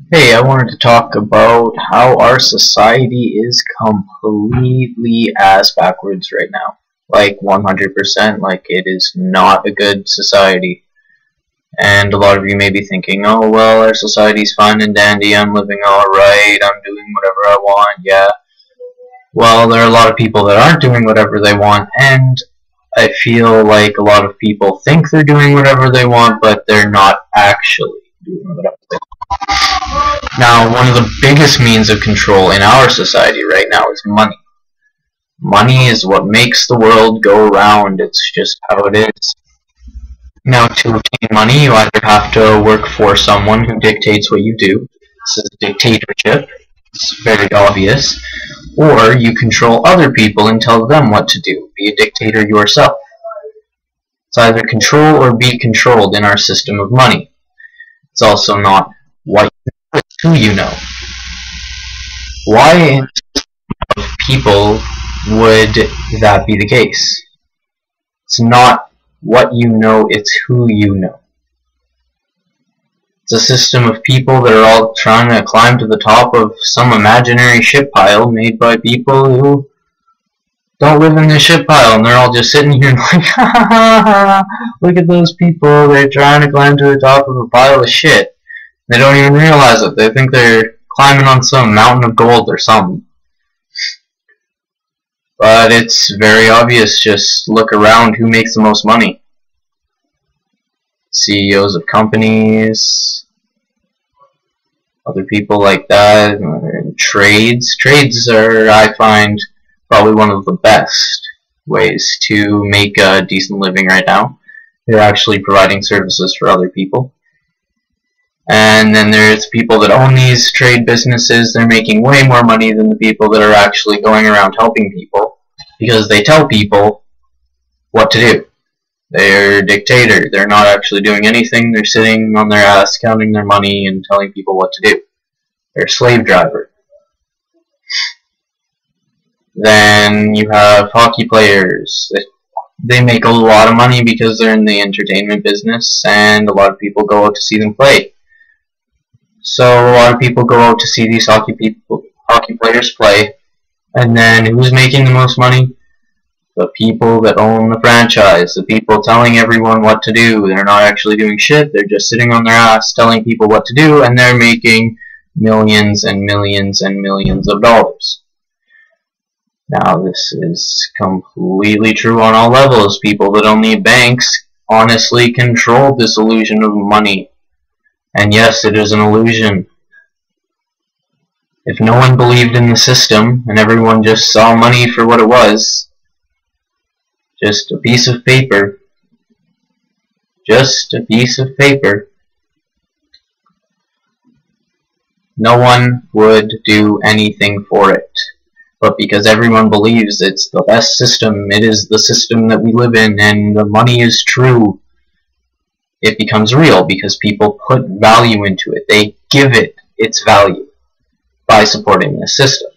Hey, I wanted to talk about how our society is completely ass backwards right now. Like 100%, like it is not a good society. And a lot of you may be thinking, oh, well, our society's fine and dandy, I'm living alright, I'm doing whatever I want, yeah. Well, there are a lot of people that aren't doing whatever they want, and I feel like a lot of people think they're doing whatever they want, but they're not actually doing whatever they want. Now, one of the biggest means of control in our society right now is money. Money is what makes the world go round. It's just how it is. Now, to obtain money, you either have to work for someone who dictates what you do. This is a dictatorship. It's very obvious. Or you control other people and tell them what to do. Be a dictator yourself. It's either control or be controlled in our system of money. It's also not what you know, it's who you know. Why of people would that be the case? It's not what you know, it's who you know. It's a system of people that are all trying to climb to the top of some imaginary ship pile made by people who don't live in the ship pile, and they're all just sitting here and like, ha ha ha ha, look at those people, they're trying to climb to the top of a pile of shit. They don't even realize it. They think they're climbing on some mountain of gold or something. But it's very obvious. Just look around who makes the most money. CEOs of companies, other people like that, trades. Trades are, I find, probably one of the best ways to make a decent living right now. They're actually providing services for other people. And then there's people that own these trade businesses. They're making way more money than the people that are actually going around helping people, because they tell people what to do. They're a dictator. They're not actually doing anything. They're sitting on their ass, counting their money, and telling people what to do. They're a slave driver. Then you have hockey players. They make a lot of money because they're in the entertainment business, and a lot of people go out to see them play. So a lot of people go out to see these hockey players play, and then who's making the most money? The people that own the franchise, the people telling everyone what to do. They're not actually doing shit, they're just sitting on their ass telling people what to do, and they're making millions and millions and millions of dollars. Now, this is completely true on all levels. People that own the banks honestly control this illusion of money. And yes, it is an illusion. If no one believed in the system, and everyone just saw money for what it was, just a piece of paper, no one would do anything for it. But because everyone believes it's the best system, it is the system that we live in, and the money is true, it becomes real because people put value into it. They give it its value by supporting this system.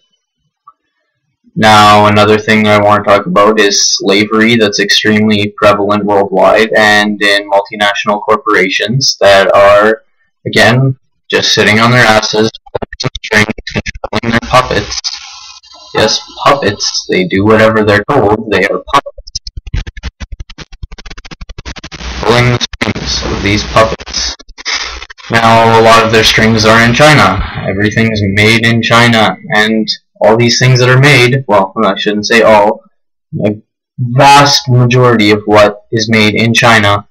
Now, another thing that I want to talk about is slavery that's extremely prevalent worldwide and in multinational corporations that are, again, just sitting on their asses, controlling their puppets. Yes, puppets. They do whatever they're told. They are puppets. Pulling the strings of these puppets. Now, a lot of their strings are in China. Everything's made in China, and all these things that are made, well, I shouldn't say all, a vast majority of what is made in China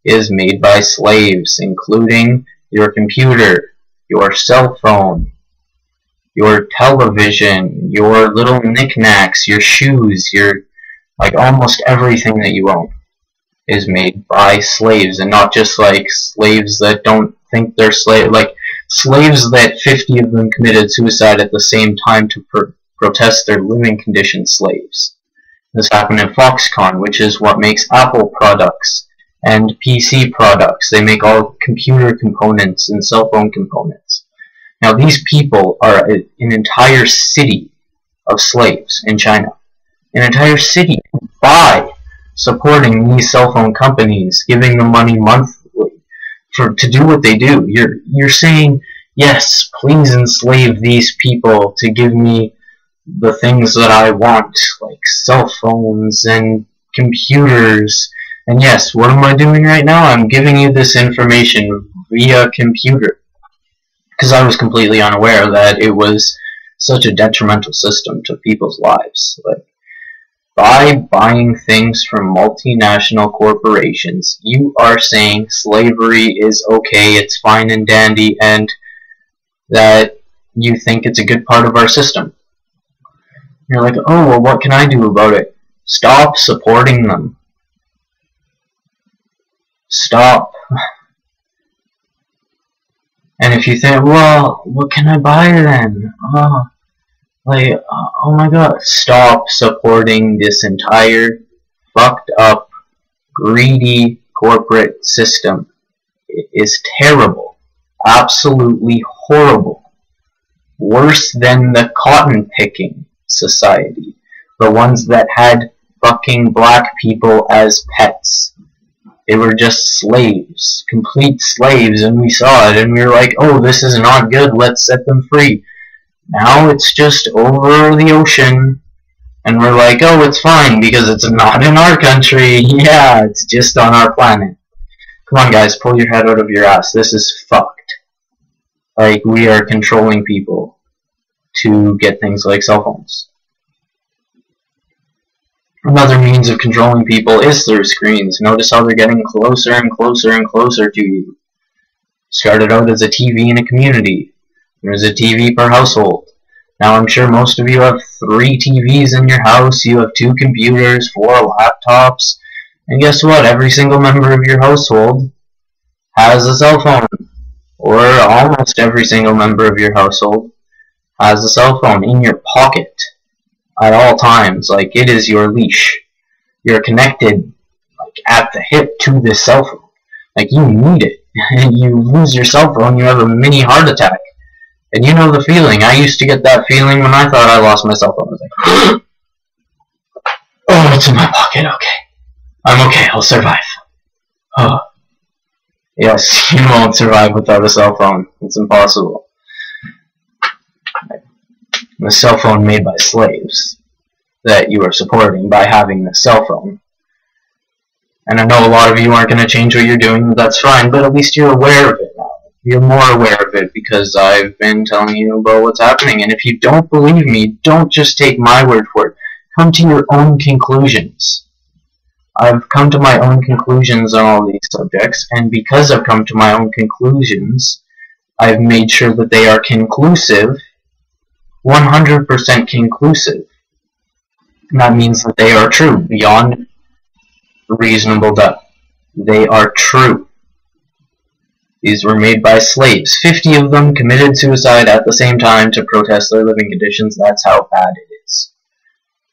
is made by slaves, including your computer, your cell phone, your television, your little knickknacks, your shoes, like almost everything that you own is made by slaves, and not just like slaves that don't think they're slaves, like slaves that 50 of them committed suicide at the same time to protest their living conditions slaves. This happened in Foxconn, which is what makes Apple products and PC products. They make all computer components and cell phone components. Now, these people are an entire city of slaves in China. An entire city by supporting these cell phone companies, giving them money monthly to do what they do. You're saying, yes, please enslave these people to give me the things that I want, like cell phones and computers. And yes, what am I doing right now? I'm giving you this information via computer, because I was completely unaware that it was such a detrimental system to people's lives. Like, by buying things from multinational corporations, you are saying slavery is okay, it's fine and dandy, and that you think it's a good part of our system. You're like, oh, well, what can I do about it? Stop supporting them. Stop. And if you think, well, what can I buy then? Oh my god. Stop supporting this entire fucked up, greedy corporate system. It is terrible. Absolutely horrible. Worse than the cotton picking society. The ones that had fucking black people as pets. They were just slaves. Complete slaves, and we saw it, and we were like, oh, this is not good, let's set them free. Now it's just over the ocean, and we're like, oh, it's fine, because it's not in our country. Yeah, it's just on our planet. Come on, guys, pull your head out of your ass. This is fucked. Like, we are controlling people to get things like cell phones. Another means of controlling people is through screens. Notice how they're getting closer and closer and closer to you. Started out as a TV in a community. There's a TV per household. Now I'm sure most of you have 3 TVs in your house, you have 2 computers, 4 laptops, and guess what? Every single member of your household has a cell phone. Or almost every single member of your household has a cell phone in your pocket at all times. Like, it is your leash. You're connected, like, at the hip to this cell phone. Like, you need it. You lose your cell phone, you have a mini heart attack. And you know the feeling. I used to get that feeling when I thought I lost my cell phone. I was like, oh, it's in my pocket, okay. I'm okay, I'll survive. Oh. Yes, you won't survive without a cell phone. It's impossible. The cell phone made by slaves that you are supporting by having the cell phone. And I know a lot of you aren't going to change what you're doing, but that's fine, but at least you're aware of it now. You're more aware of it because I've been telling you about what's happening. And if you don't believe me, don't just take my word for it. Come to your own conclusions. I've come to my own conclusions on all these subjects, and because I've come to my own conclusions, I've made sure that they are conclusive, 100% conclusive. And that means that they are true, beyond reasonable doubt. They are true. These were made by slaves. 50 of them committed suicide at the same time to protest their living conditions. That's how bad it is.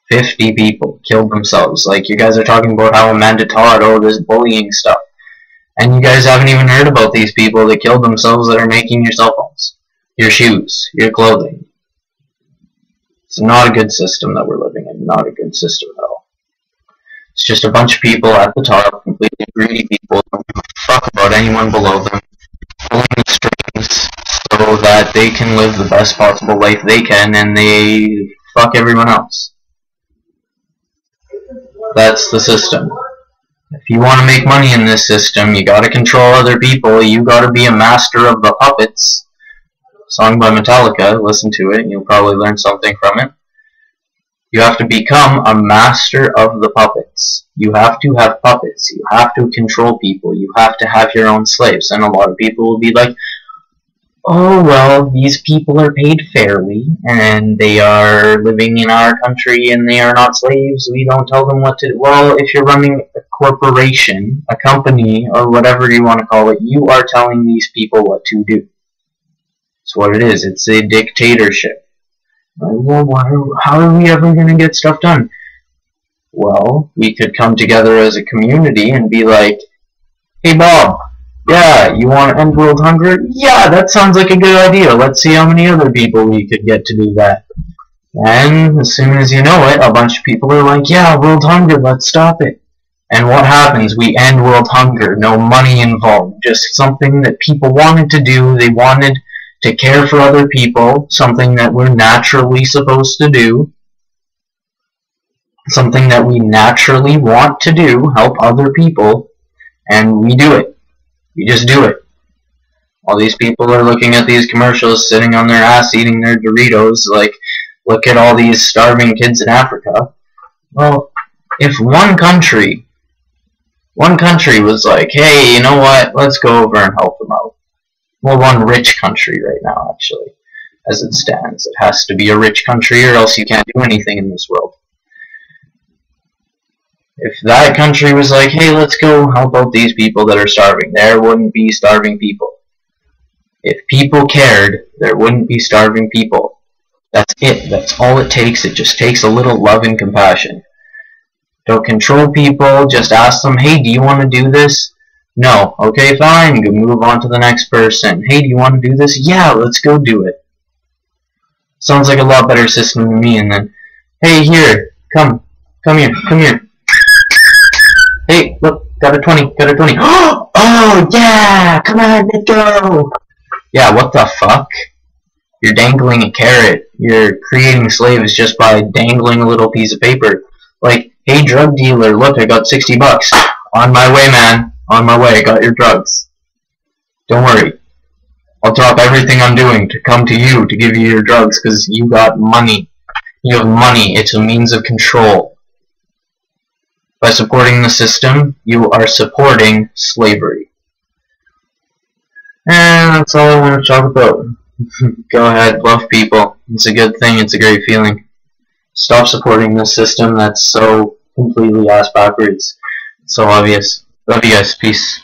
50 people killed themselves. Like, you guys are talking about how Amanda Todd, oh, this bullying stuff. And you guys haven't even heard about these people that killed themselves that are making your cell phones, your shoes, your clothing. It's not a good system that we're living in. Not a good system at all. It's just a bunch of people at the top, completely greedy people, don't give a fuck about anyone below them, pulling the strings so that they can live the best possible life they can, and they fuck everyone else. That's the system. If you want to make money in this system, you gotta control other people, you gotta be a master of the puppets. Song by Metallica, listen to it, and you'll probably learn something from it. You have to become a master of the puppets. You have to have puppets. You have to control people. You have to have your own slaves. And a lot of people will be like, oh, well, these people are paid fairly, and they are living in our country, and they are not slaves. We don't tell them what to do. Well, if you're running a corporation, a company, or whatever you want to call it, you are telling these people what to do. It's what it is. It's a dictatorship. Well, how are we ever going to get stuff done? Well, we could come together as a community and be like, hey, Bob, yeah, you want to end world hunger? Yeah, that sounds like a good idea. Let's see how many other people we could get to do that. And as soon as you know it, a bunch of people are like, yeah, world hunger, let's stop it. And what happens? We end world hunger. No money involved. Just something that people wanted to do. They wanted to care for other people, something that we're naturally supposed to do, something that we naturally want to do, help other people, and we do it. We just do it. All these people are looking at these commercials, sitting on their ass, eating their Doritos, like, look at all these starving kids in Africa. Well, if one country was like, hey, you know what, let's go over and help them out. Well, one rich country right now, actually, as it stands. It has to be a rich country or else you can't do anything in this world. If that country was like, hey, let's go help out these people that are starving, there wouldn't be starving people. If people cared, there wouldn't be starving people. That's it. That's all it takes. It just takes a little love and compassion. Don't control people. Just ask them, hey, do you want to do this? No. Okay, fine. Go move on to the next person. Hey, do you want to do this? Yeah, let's go do it. Sounds like a lot better system to me. And then, hey, here, come here. Hey, look, got a 20. Oh, yeah, come on, let's go. Yeah, what the fuck? You're dangling a carrot. You're creating slaves just by dangling a little piece of paper. Like, hey, drug dealer, look, I got $60. On my way, man. On my way, I got your drugs. Don't worry. I'll drop everything I'm doing to come to you to give you your drugs because you got money. You have money. It's a means of control. By supporting the system, you are supporting slavery. And that's all I want to talk about. Go ahead, love people. It's a good thing, it's a great feeling. Stop supporting this system that's so completely ass backwards. It's so obvious. Love you guys, peace.